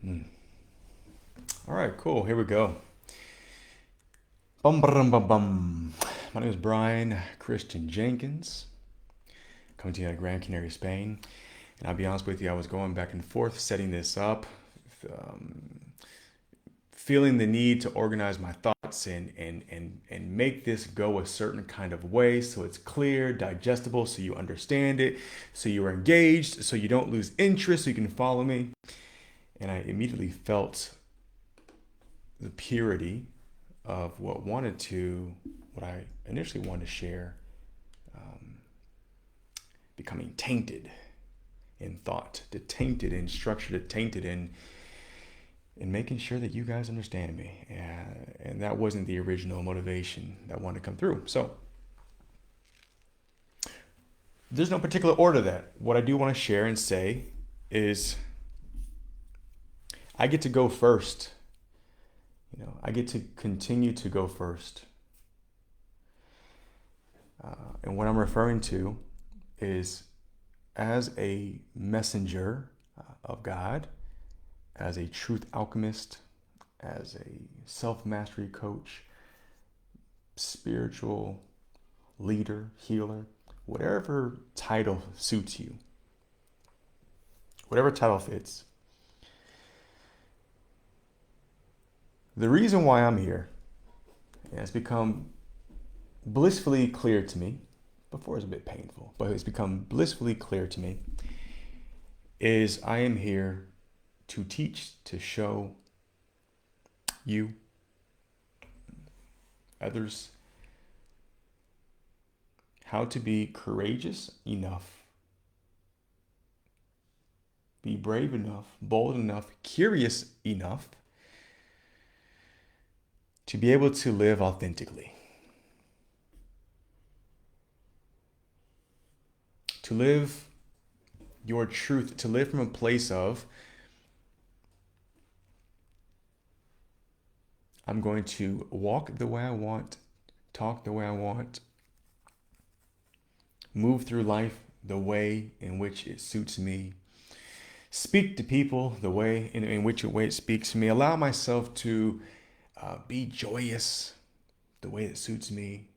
All right, cool. Here we go. Bum, bum, bum, bum. My name is Brian Christian Jenkins, coming to you out of Gran Canaria, Spain. And I'll be honest with you, I was going back and forth setting this up, um, feeling the need to organize my thoughts and make this go a certain kind of way so it's clear, digestible, so you understand it, so you're engaged, so you don't lose interest, so you can follow me. And I immediately felt the purity of what I initially wanted to share, becoming tainted in thought, to tainted in structure, to tainted in making sure that you guys understand me. And that wasn't the original motivation that wanted to come through. So there's no particular order that. What I do want to share and say is I get to go first. I get to continue to go first. And what I'm referring to is as a messenger of God, as a truth alchemist, as a self mastery coach, spiritual leader, healer, whatever title suits you, whatever title fits. The reason why I'm here has become blissfully clear to me. Before it was a bit painful, but it's become blissfully clear to me is I am here to teach, to show you, others, how to be courageous enough, be brave enough, bold enough, curious enough to be able to live authentically. To live your truth, to live from a place of, I'm going to walk the way I want, talk the way I want, move through life the way in which it suits me, speak to people the way in which it speaks to me, allow myself to be joyous the way it suits me,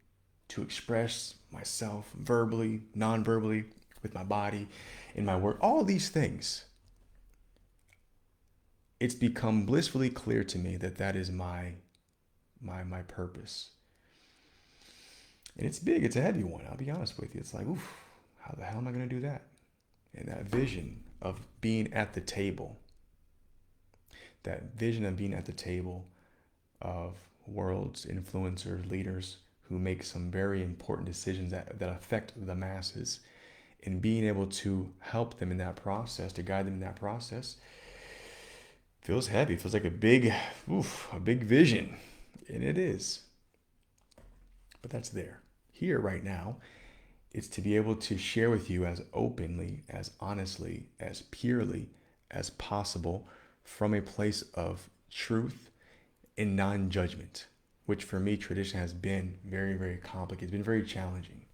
to express myself verbally, non-verbally, with my body, in my work, all these things. It's become blissfully clear to me that that is my purpose. And it's big, it's a heavy one, I'll be honest with you. It's like, oof, how the hell am I going to do that? And that vision of being at the table, of world's influencers, leaders who make some very important decisions that affect the masses, and being able to help them in that process, to guide them in that process, feels heavy. It feels like a big vision. And it is. But that's there. Here right now, it's to be able to share with you as openly, as honestly, as purely as possible from a place of truth and non-judgment, which for me tradition has been very, very complicated. It's been very challenging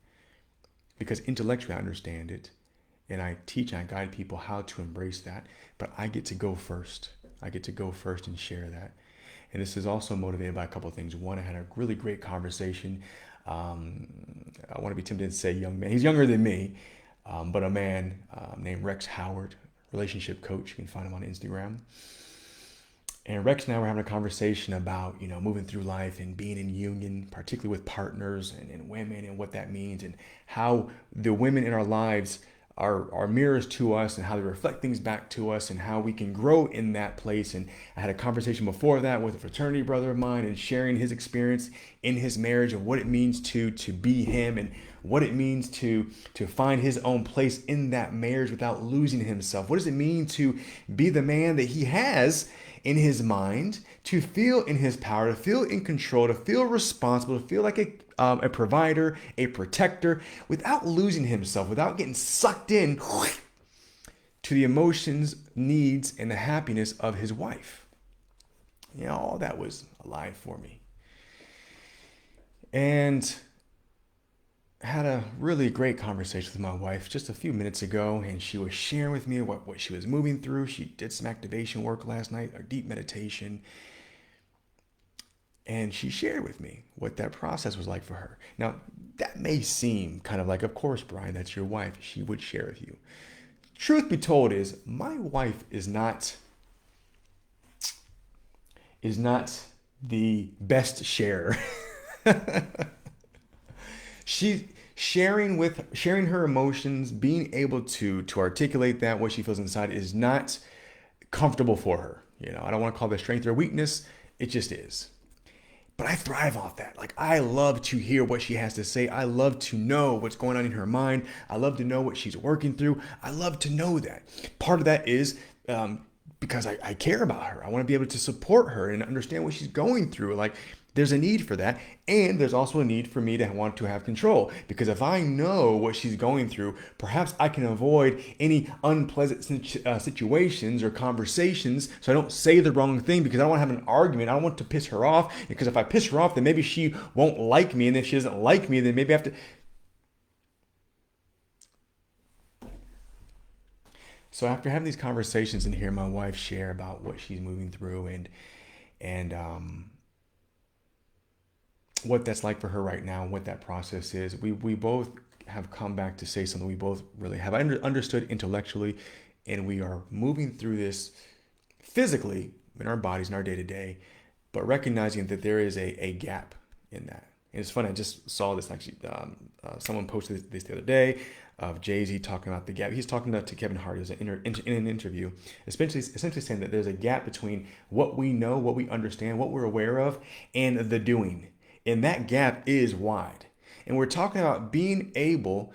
because intellectually I understand it and I teach and I guide people how to embrace that, but I get to go first. I get to go first and share that. And this is also motivated by a couple of things. One, I had a really great conversation. I want to be tempted to say young man. He's younger than me, but a man named Rex Howard, relationship coach. You can find him on Instagram. And Rex and I were having a conversation about, moving through life and being in union, particularly with partners and women and what that means and how the women in our lives are mirrors to us and how they reflect things back to us and how we can grow in that place. And I had a conversation before that with a fraternity brother of mine and sharing his experience in his marriage and what it means to be him and what it means to find his own place in that marriage without losing himself. What does it mean to be the man that he has in his mind, to feel in his power, to feel in control, to feel responsible, to feel like a provider, a protector, without losing himself, without getting sucked in to the emotions, needs, and the happiness of his wife. All that was alive for me. And had a really great conversation with my wife just a few minutes ago, and she was sharing with me what she was moving through. She did some activation work last night, a deep meditation, and she shared with me what that process was like for her. Now, that may seem kind of like, of course, Brian, that's your wife. She would share with you. Truth be told is my wife is not the best sharer. She sharing her emotions, being able to articulate that what she feels inside is not comfortable for her. I don't want to call that strength or weakness. It just is. But I thrive off that. Like, I love to hear what she has to say. I love to know what's going on in her mind. I love to know what she's working through. I love to know that. Part of that is because I care about her. I want to be able to support her and understand what she's going through. Like, there's a need for that. And there's also a need for me to want to have control. Because if I know what she's going through, perhaps I can avoid any unpleasant situations or conversations. So I don't say the wrong thing because I don't want to have an argument. I don't want to piss her off. Because if I piss her off, then maybe she won't like me. And if she doesn't like me, then maybe I have to. So after having these conversations and hearing my wife share about what she's moving through and what that's like for her right now, and what that process is, we both have come back to say something we both really have understood intellectually, and we are moving through this physically in our bodies in our day to day, but recognizing that there is a gap in that. And it's funny, I just saw this actually. Someone posted this the other day of Jay-Z talking about the gap. He's talking about to Kevin Hart in an interview, essentially saying that there's a gap between what we know, what we understand, what we're aware of, and the doing. And that gap is wide. And we're talking about being able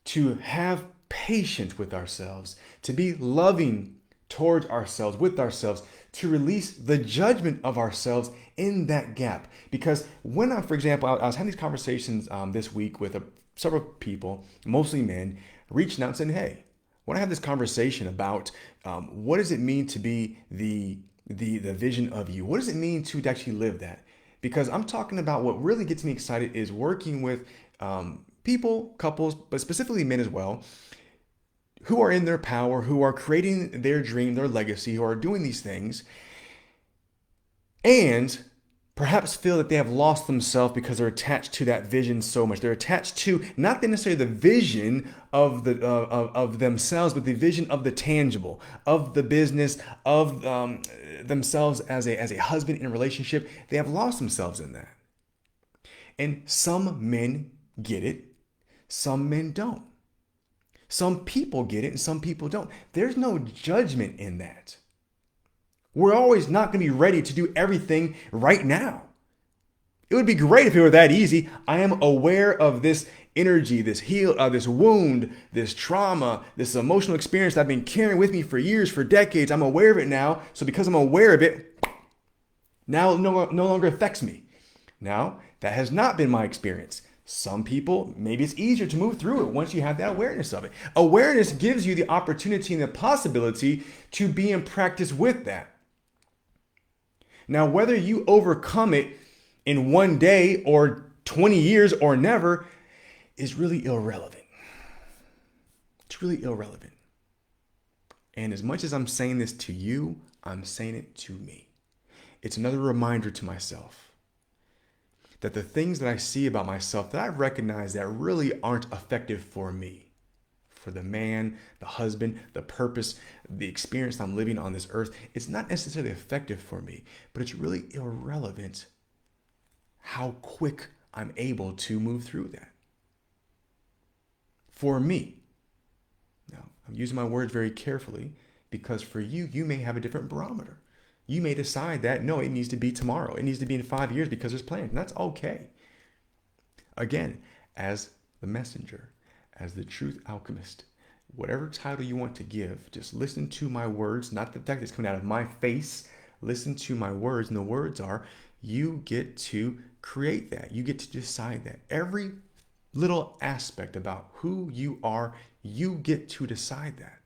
to have patience with ourselves, to be loving towards ourselves, with ourselves, to release the judgment of ourselves in that gap. Because for example, I was having these conversations this week with several people, mostly men, reaching out and saying, hey, I want to have this conversation about what does it mean to be the vision of you? What does it mean to actually live that? Because I'm talking about what really gets me excited is working with people, couples, but specifically men as well, who are in their power, who are creating their dream, their legacy, who are doing these things, and perhaps feel that they have lost themselves because they're attached to that vision so much. They're attached to not necessarily the vision of of themselves, but the vision of the tangible, of the business, of themselves as a husband in a relationship. They have lost themselves in that. And some men get it, some men don't. Some people get it and some people don't. There's no judgment in that. We're always not going to be ready to do everything right now. It would be great if it were that easy. I am aware of this energy, this wound, this trauma, this emotional experience that I've been carrying with me for years, for decades. I'm aware of it now. So because I'm aware of it, now it no longer affects me. Now, that has not been my experience. Some people, maybe it's easier to move through it once you have that awareness of it. Awareness gives you the opportunity and the possibility to be in practice with that. Now, whether you overcome it in one day or 20 years or never is really irrelevant. It's really irrelevant. And as much as I'm saying this to you, I'm saying it to me. It's another reminder to myself that the things that I see about myself that I recognize that really aren't effective for me, for the man, the husband, the purpose, the experience I'm living on this earth, it's not necessarily effective for me, but it's really irrelevant how quick I'm able to move through that. For me. Now, I'm using my words very carefully because for you, you may have a different barometer. You may decide that, no, it needs to be tomorrow. It needs to be in 5 years because there's plans. And that's okay. Again, as the messenger, as the truth alchemist, whatever title you want to give, just listen to my words, not the fact that's coming out of my face. Listen to my words. And the words are, you get to create that. You get to decide that. Every little aspect about who you are, you get to decide that.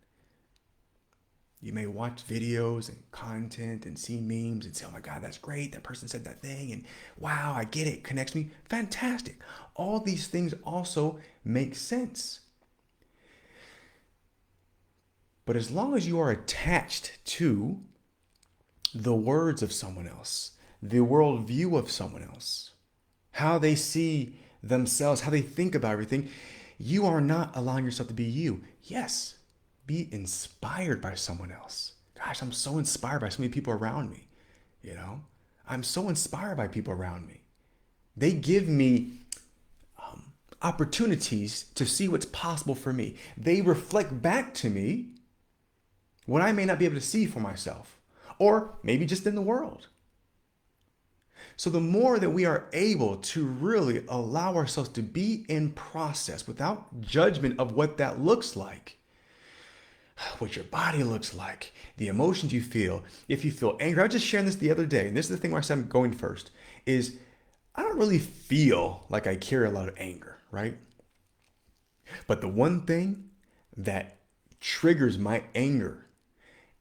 You may watch videos and content and see memes and say, oh my God, that's great. That person said that thing. And wow, I get it. Connects me. Fantastic. All these things also make sense. But as long as you are attached to the words of someone else, the worldview of someone else, how they see themselves, how they think about everything, you are not allowing yourself to be you. Yes, be inspired by someone else. Gosh, I'm so inspired by so many people around me. I'm so inspired by people around me. They give me opportunities to see what's possible for me. They reflect back to me what I may not be able to see for myself, or maybe just in the world. So the more that we are able to really allow ourselves to be in process without judgment of what that looks like, what your body looks like, the emotions you feel, if you feel angry. I was just sharing this the other day, and this is the thing where I said I'm going first, is I don't really feel like I carry a lot of anger, right? But the one thing that triggers my anger,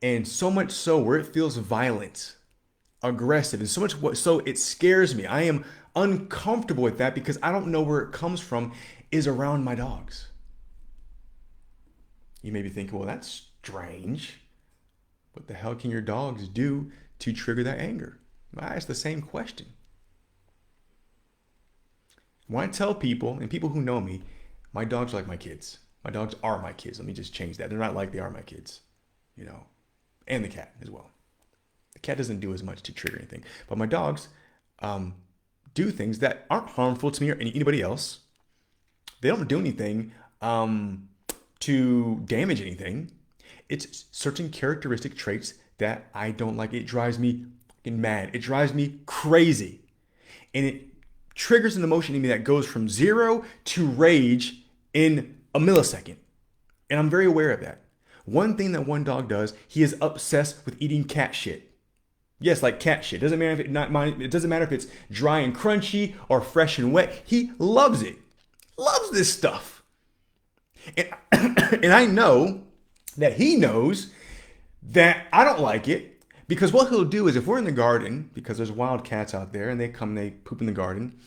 and so much so where it feels violent, aggressive, and so much so it scares me. I am uncomfortable with that because I don't know where it comes from, is around my dogs. You may be thinking, well, that's strange. What the hell can your dogs do to trigger that anger? I ask the same question. When I tell people, and people who know me, my dogs are like my kids. My dogs are my kids. Let me just change that. They're not like they are my kids, and the cat as well. The cat doesn't do as much to trigger anything, but my dogs do things that aren't harmful to me or anybody else. They don't do anything to damage anything. It's certain characteristic traits that I don't like. It drives me mad. It drives me crazy. And it triggers an emotion in me that goes from 0 to rage in a millisecond. And I'm very aware of that. One thing that one dog does, he is obsessed with eating cat shit. Yes, like cat shit. Doesn't matter if it doesn't matter if it's dry and crunchy or fresh and wet. He loves it. Loves this stuff. And, and I know that he knows that I don't like it, because what he'll do is, if we're in the garden, because there's wild cats out there and they poop in the garden,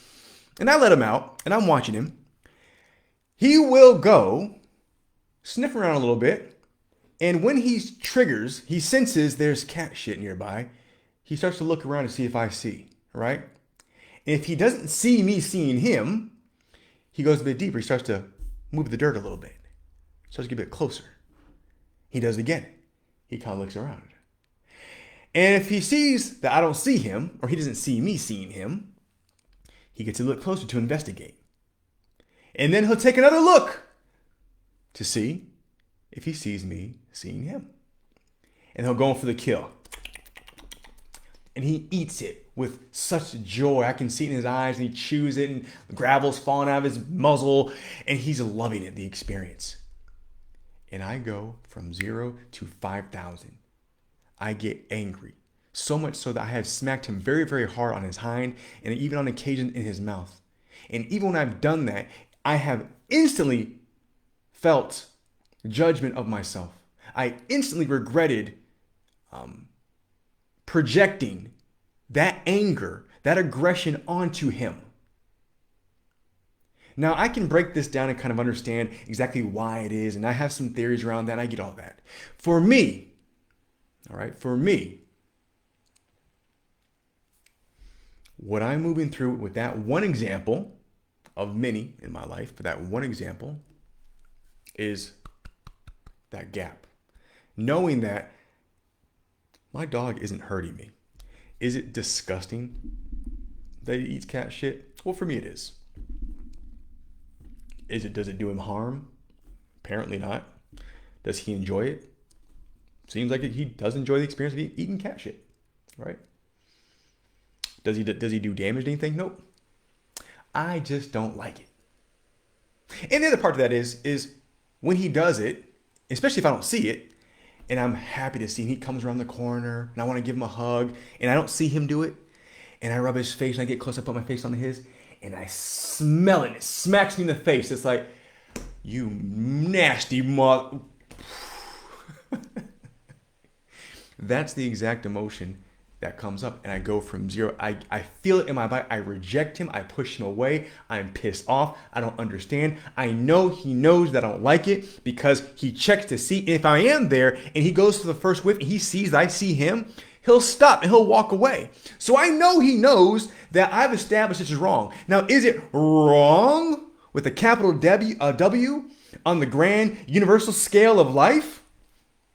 and I let him out and I'm watching him, he will go sniff around a little bit. And when he senses there's cat shit nearby, he starts to look around to see if I see, right? And if he doesn't see me seeing him, he goes a bit deeper. He starts to move the dirt a little bit. Starts to get a bit closer. He does it again. He kind of looks around. And if he sees that I don't see him, or he doesn't see me seeing him, he gets a little closer to investigate. And then he'll take another look to see if he sees me seeing him. And he'll go in for the kill. And he eats it with such joy. I can see it in his eyes, and he chews it, and the gravel's falling out of his muzzle, and he's loving it, the experience. And I go from 0 to 5,000. I get angry. So much so that I have smacked him very, very hard on his hind, and even on occasion in his mouth. And even when I've done that, I have instantly felt judgment of myself. I instantly regretted projecting that anger, that aggression onto him. Now, I can break this down and kind of understand exactly why it is, and I have some theories around that, and I get all that. For me, what I'm moving through with that one example of many in my life, but that one example is that gap. Knowing that my dog isn't hurting me. Is it disgusting that he eats cat shit? Well, for me it is. Does it do him harm? Apparently not. Does he enjoy it? Seems like he does enjoy the experience of eating cat shit, right? Does he do damage to anything? Nope. I just don't like it. And the other part of that is when he does it, especially if I don't see it, and I'm happy to see him, he comes around the corner, and I want to give him a hug, and I don't see him do it, and I rub his face, and I get close, I put my face on his, and I smell it, and it smacks me in the face. It's like, you nasty mother. That's the exact emotion that comes up, and I go from zero. I feel it in my body. I reject him. I push him away. I'm pissed off. I don't understand. I know he knows that I don't like it because he checks to see if I am there, and he goes to the first whiff and he sees that I see him. He'll stop and he'll walk away. So I know he knows that I've established this is wrong. Now, is it wrong with a capital W on the grand universal scale of life?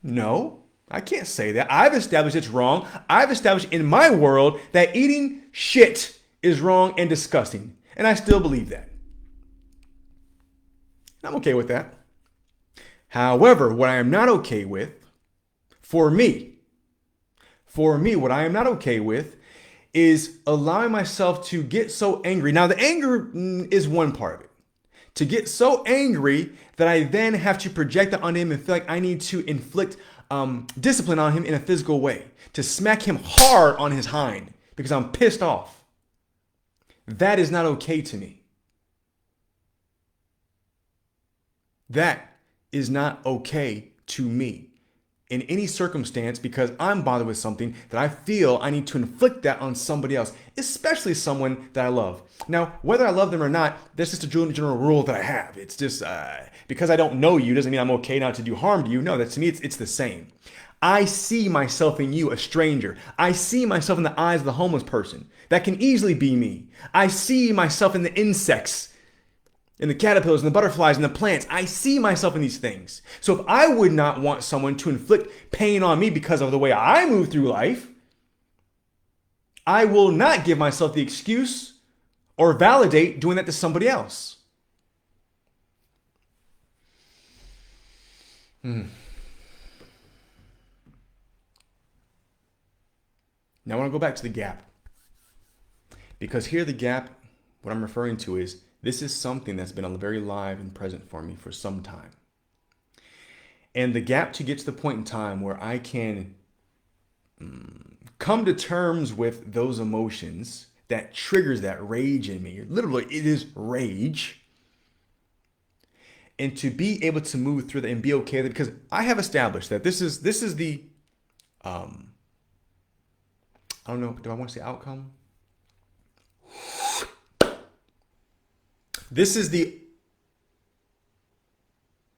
No. I can't say that. I've established it's wrong. I've established in my world that eating shit is wrong and disgusting. And I still believe that. I'm okay with that. However, what I am not okay with, for me, what I am not okay with is allowing myself to get so angry. Now, the anger is one part of it. To get so angry that I then have to project that on him and feel like I need to inflict discipline on him in a physical way, to smack him hard on his hind because I'm pissed off. That is not okay to me. That is not okay to me in any circumstance because I'm bothered with something that I feel I need to inflict that on somebody else, especially someone that I love. Now, whether I love them or not, that's just a general rule that I have. It's just because I don't know you doesn't mean I'm okay not to do harm to you. No, to me, it's the same. I see myself in you, a stranger. I see myself in the eyes of the homeless person. That can easily be me. I see myself in the insects, in the caterpillars and the butterflies and the plants. I see myself in these things. So if I would not want someone to inflict pain on me because of the way I move through life, I will not give myself the excuse or validate doing that to somebody else. Now I want to go back to the gap. Because here the gap, what I'm referring to is, this is something that's been very live and present for me for some time. And the gap to get to the point in time where I can come to terms with those emotions that triggers that rage in me. Literally, it is rage. And to be able to move through that and be okay with it, because I have established that this is the, I don't know, do I want to say outcome? This is the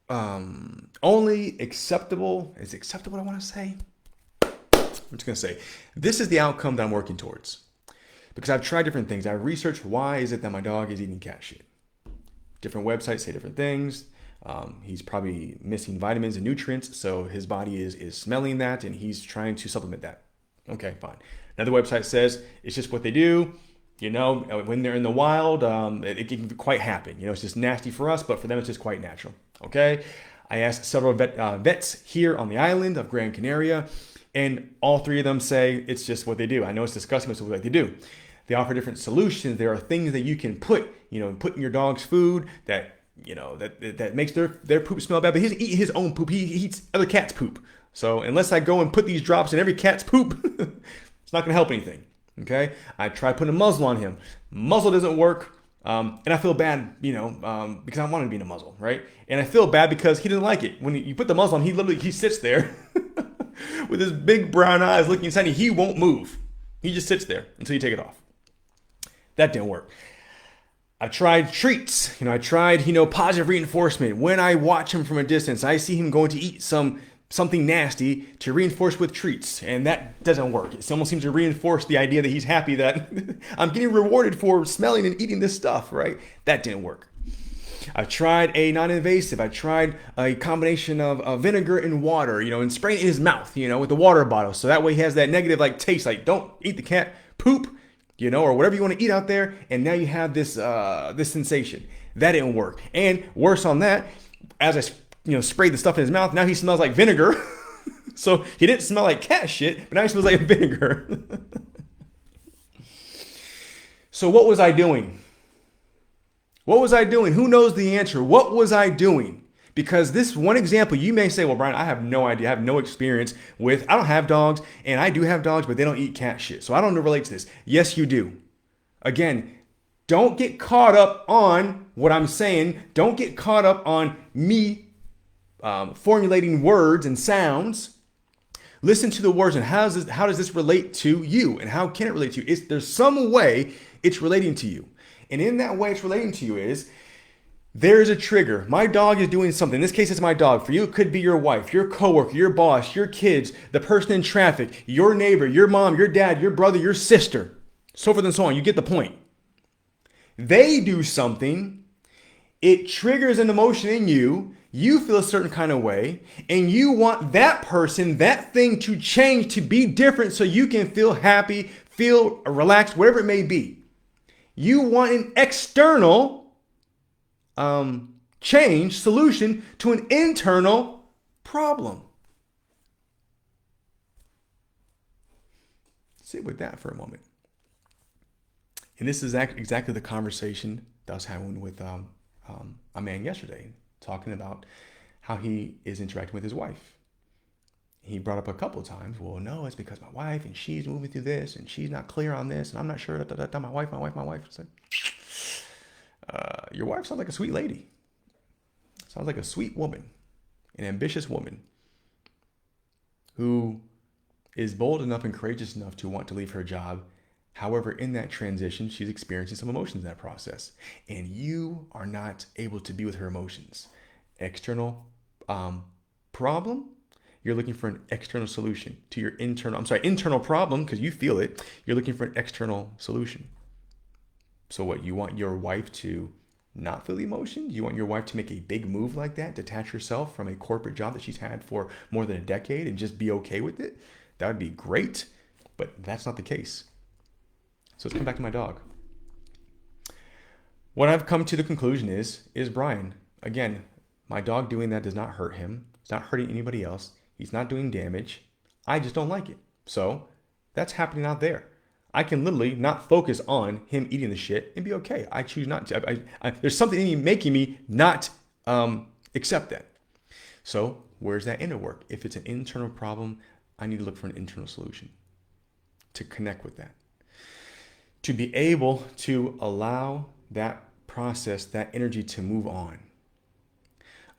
only acceptable, is acceptable what I want to say? I'm just going to say, this is the outcome that I'm working towards. Because I've tried different things. I've researched why is it that my dog is eating cat shit. Different websites say different things. He's probably missing vitamins and nutrients, so his body is smelling that and he's trying to supplement that. Okay, fine. Another website says it's just what they do. You know, when they're in the wild, it can quite happen. You know, it's just nasty for us, but for them, it's just quite natural. Okay. I asked several vets here on the island of Gran Canaria, and all three of them say it's just what they do. I know it's disgusting, but it's what they do. They offer different solutions. There are things that you can put in your dog's food that, that makes their poop smell bad, but he doesn't eat his own poop. He eats other cats' poop. So unless I go and put these drops in every cat's poop, it's not going to help anything. Okay, I tried putting a muzzle on him. Muzzle doesn't work, and I feel bad, because I want him to be in a muzzle, right? And I feel bad because he doesn't like it. When you put the muzzle on, he sits there with his big brown eyes looking inside, and he won't move. He just sits there until you take it off. That didn't work. I tried treats. I tried, positive reinforcement. When I watch him from a distance, I see him going to eat something nasty to reinforce with treats, and that doesn't work. It almost seems to reinforce the idea that he's happy that I'm getting rewarded for smelling and eating this stuff, right? That didn't work. I've tried a non-invasive. I tried a combination of vinegar and water, and spraying it in his mouth, with the water bottle, so that way he has that negative taste, don't eat the cat poop, or whatever you want to eat out there, and now you have this sensation. That didn't work. And worse on that, as I sprayed the stuff in his mouth, now he smells like vinegar. So he didn't smell like cat shit, but now he smells like vinegar. So what was I doing? What was I doing? Who knows the answer? What was I doing? Because this one example, you may say, well, Brian, I have no idea. I have no experience with, I don't have dogs, and I do have dogs, but they don't eat cat shit. So I don't relate to this. Yes, you do. Again, don't get caught up on what I'm saying. Don't get caught up on me formulating words and sounds. Listen to the words and how does this relate to you, and how can it relate to you? There's some way it's relating to you. And in that way it's relating to you is there's a trigger. My dog is doing something. In this case, it's my dog. For you, it could be your wife, your coworker, your boss, your kids, the person in traffic, your neighbor, your mom, your dad, your brother, your sister, so forth and so on. You get the point. They do something. It triggers an emotion in you. You feel a certain kind of way, and you want that person, that thing to change, to be different so you can feel happy, feel relaxed, whatever it may be. You want an external change, solution to an internal problem. Sit with that for a moment. And this is exactly the conversation that I was having with a man yesterday, talking about how he is interacting with his wife. He brought up a couple of times, well, no, it's because my wife, and she's moving through this, and she's not clear on this, and I'm not sure. My wife. It's like, your wife sounds like a sweet lady. Sounds like a sweet woman, an ambitious woman who is bold enough and courageous enough to want to leave her job. However, in that transition, she's experiencing some emotions in that process, and you are not able to be with her emotions. External problem. You're looking for an external solution to your internal problem, because you feel it. You're looking for an external solution. So what, you want your wife to not feel the emotion? You want your wife to make a big move like that, detach herself from a corporate job that she's had for more than a decade and just be okay with it? That would be great, but that's not the case. So let's come back to my dog. What I've come to the conclusion is Brian, again, my dog doing that does not hurt him. It's not hurting anybody else. He's not doing damage. I just don't like it. So that's happening out there. I can literally not focus on him eating the shit and be okay. I choose not to. There's something in me making me not accept that. So where's that inner work? If it's an internal problem, I need to look for an internal solution to connect with that. To be able to allow that process, that energy to move on.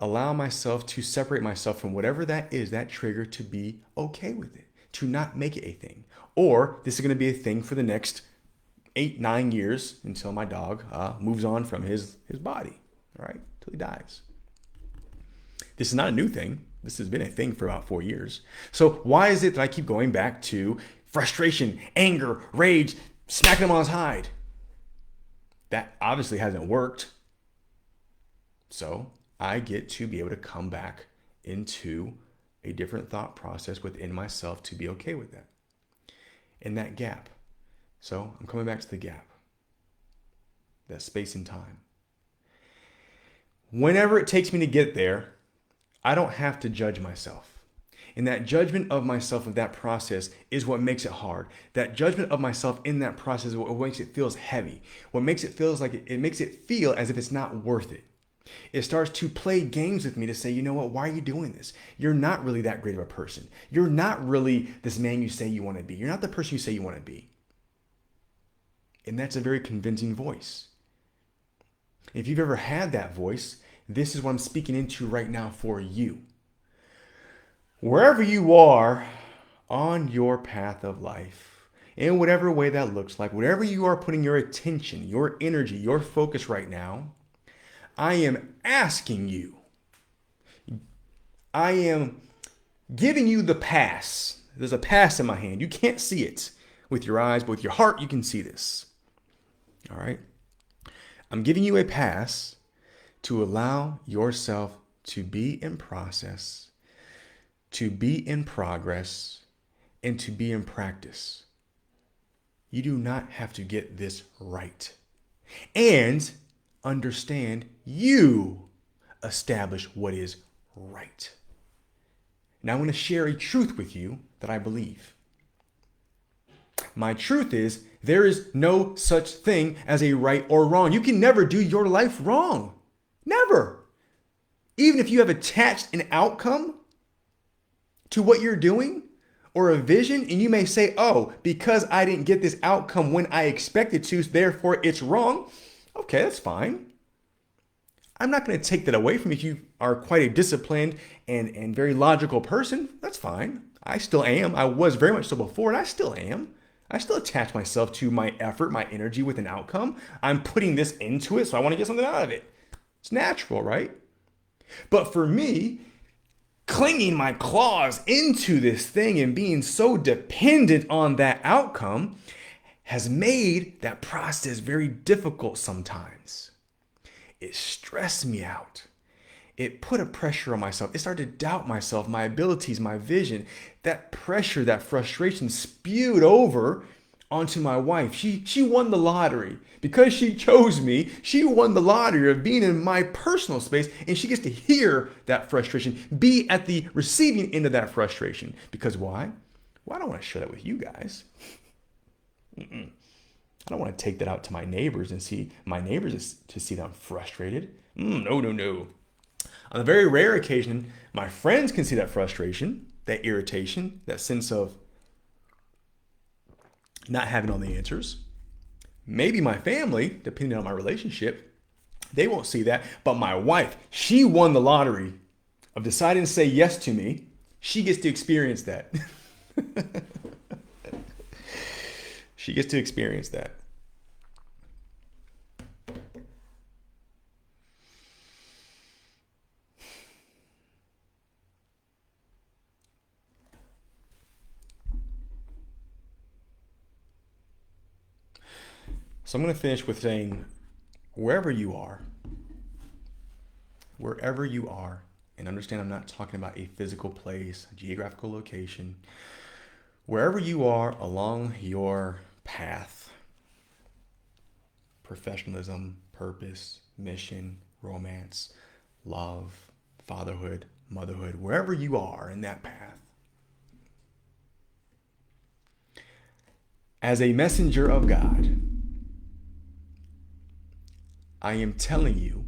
Allow myself to separate myself from whatever that is, that trigger, to be okay with it, to not make it a thing. Or this is going to be a thing for the next 8-9 years until my dog moves on from his body, all right, until he dies. This is not a new thing. This has been a thing for about 4 years. So why is it that I keep going back to frustration, anger, rage, smacking him on his hide? That obviously hasn't worked. So I get to be able to come back into a different thought process within myself to be okay with that. In that gap. So I'm coming back to the gap. That space and time. Whenever it takes me to get there, I don't have to judge myself. And that judgment of myself of that process is what makes it hard. That judgment of myself in that process is what makes it feel heavy. What makes it feel like it makes it feel as if it's not worth it. It starts to play games with me to say, you know what, why are you doing this? You're not really that great of a person. You're not really this man you say you want to be. You're not the person you say you want to be. And that's a very convincing voice. If you've ever had that voice, this is what I'm speaking into right now for you. Wherever you are on your path of life, in whatever way that looks like, whatever you are putting your attention, your energy, your focus right now, I am asking you, I am giving you the pass. There's a pass in my hand. You can't see it with your eyes, but with your heart, you can see this. All right? I'm giving you a pass to allow yourself to be in process, to be in progress, and to be in practice. You do not have to get this right. And understand you establish what is right. Now I'm going to share a truth with you that I believe. My truth is there is no such thing as a right or wrong. You can never do your life wrong. Never. Even if you have attached an outcome to what you're doing or a vision, and you may say, oh, because I didn't get this outcome when I expected to, therefore it's wrong. Okay, that's fine. I'm not going to take that away from you. If you are quite a disciplined and very logical person, that's fine. I still am. I was very much so before, and I still am. I still attach myself to my effort, my energy with an outcome. I'm putting this into it, so I want to get something out of it. It's natural, right? But for me, clinging my claws into this thing and being so dependent on that outcome has made that process very difficult sometimes. It stressed me out. It put a pressure on myself. It started to doubt myself, my abilities, my vision. That pressure, that frustration spewed over onto my wife. She won the lottery. Because she chose me, she won the lottery of being in my personal space, and she gets to hear that frustration, be at the receiving end of that frustration. Because why? Well, I don't want to share that with you guys. I don't want to take that out to my neighbors and see my neighbors to see that I'm frustrated. No, no, no. On a very rare occasion, my friends can see that frustration, that irritation, that sense of not having all the answers. Maybe my family, depending on my relationship, they won't see that. But my wife, she won the lottery of deciding to say yes to me. She gets to experience that. She gets to experience that. So I'm going to finish with saying, wherever you are, and understand I'm not talking about a physical place, a geographical location, wherever you are along your path, professionalism, purpose, mission, romance, love, fatherhood, motherhood, wherever you are in that path, as a messenger of God, I am telling you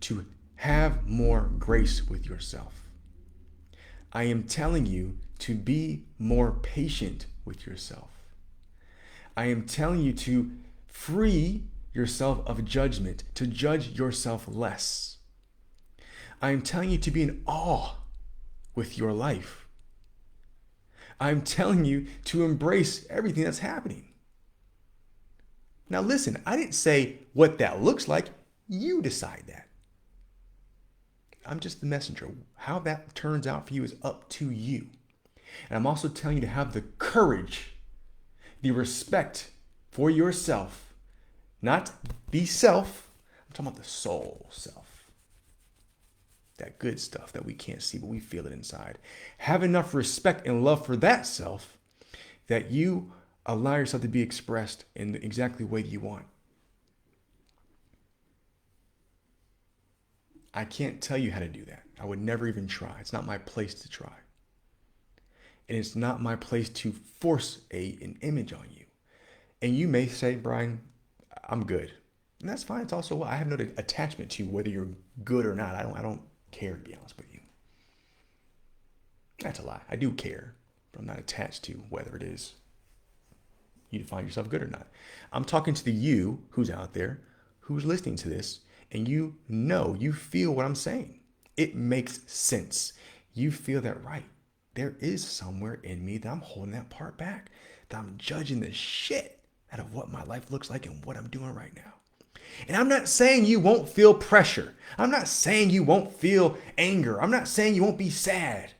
to have more grace with yourself. I am telling you to be more patient with yourself. I am telling you to free yourself of judgment, to judge yourself less. I am telling you to be in awe with your life. I'm telling you to embrace everything that's happening. Now listen, I didn't say what that looks like. You decide that. I'm just the messenger. How that turns out for you is up to you. And I'm also telling you to have the courage, the respect for yourself, not the self. I'm talking about the soul self. That good stuff that we can't see, but we feel it inside. Have enough respect and love for that self that you allow yourself to be expressed in exactly the way you want. I can't tell you how to do that. I would never even try. It's not my place to try. And it's not my place to force an image on you. And you may say, Brian, I'm good. And that's fine. It's also, I have no attachment to whether you're good or not. I don't care, to be honest with you. That's a lie. I do care, but I'm not attached to whether it is you define yourself good or not. I'm talking to the you who's out there, who's listening to this, and you know, you feel what I'm saying. It makes sense. You feel that, right, there is somewhere in me that I'm holding that part back, that I'm judging the shit out of what my life looks like and what I'm doing right now. And I'm not saying you won't feel pressure. I'm not saying you won't feel anger. I'm not saying you won't be sad.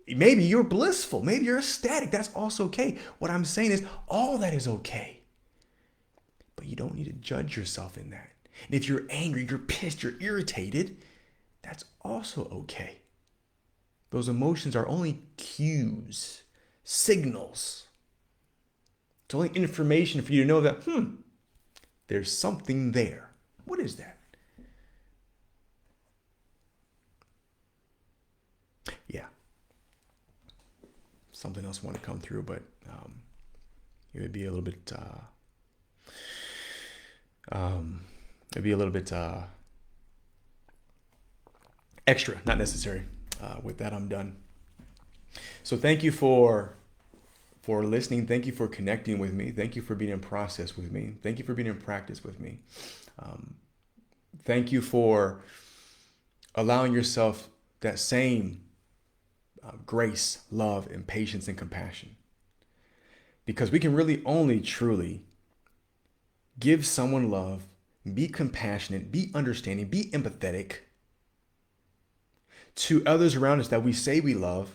Maybe you're blissful. Maybe you're ecstatic. That's also okay. What I'm saying is all that is okay. But you don't need to judge yourself in that. And if you're angry, you're pissed, you're irritated, that's also okay. Those emotions are only cues, signals. It's only information for you to know that, there's something there. What is that? Yeah. Something else I want to come through, but it would be a little bit extra, not necessary. With that, I'm done. So thank you for listening. Thank you for connecting with me. Thank you for being in process with me. Thank you for being in practice with me. Thank you for allowing yourself that same grace, love, and patience and compassion. Because we can really only truly give someone love, be compassionate, be understanding, be empathetic to others around us that we say we love,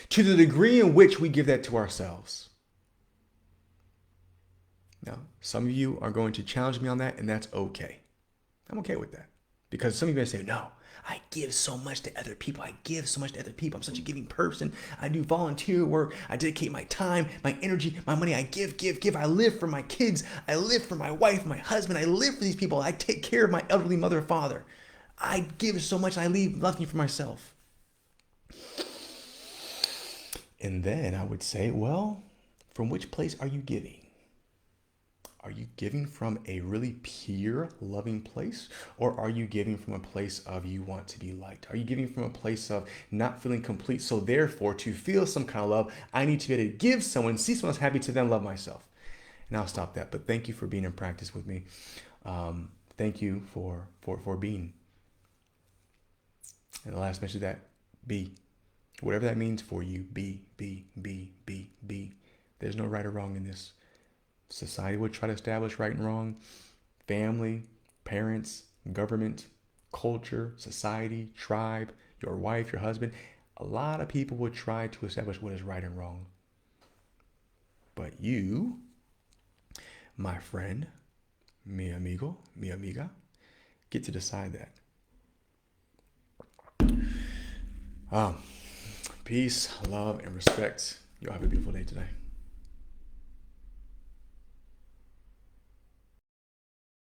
to the degree in which we give that to ourselves. Now, some of you are going to challenge me on that, and that's okay. I'm okay with that. Because some of you may say, no, I give so much to other people. I give so much to other people. I'm such a giving person. I do volunteer work. I dedicate my time, my energy, my money. I give. I live for my kids. I live for my wife, my husband. I live for these people. I take care of my elderly mother and father. I give so much. I leave nothing for myself. And then I would say, well, from which place are you giving? Are you giving from a really pure, loving place? Or are you giving from a place of you want to be liked? Are you giving from a place of not feeling complete? So therefore, to feel some kind of love, I need to be able to give someone, see someone else happy to then love myself. And I'll stop that. But thank you for being in practice with me. Thank you for being. And the last message that be. Whatever that means for you, be. There's no right or wrong in this. Society would try to establish right and wrong. Family, parents, government, culture, society, tribe, your wife, your husband. A lot of people would try to establish what is right and wrong. But you, my friend, mi amigo, mi amiga, get to decide that. Peace, love, and respect. Y'all have a beautiful day today.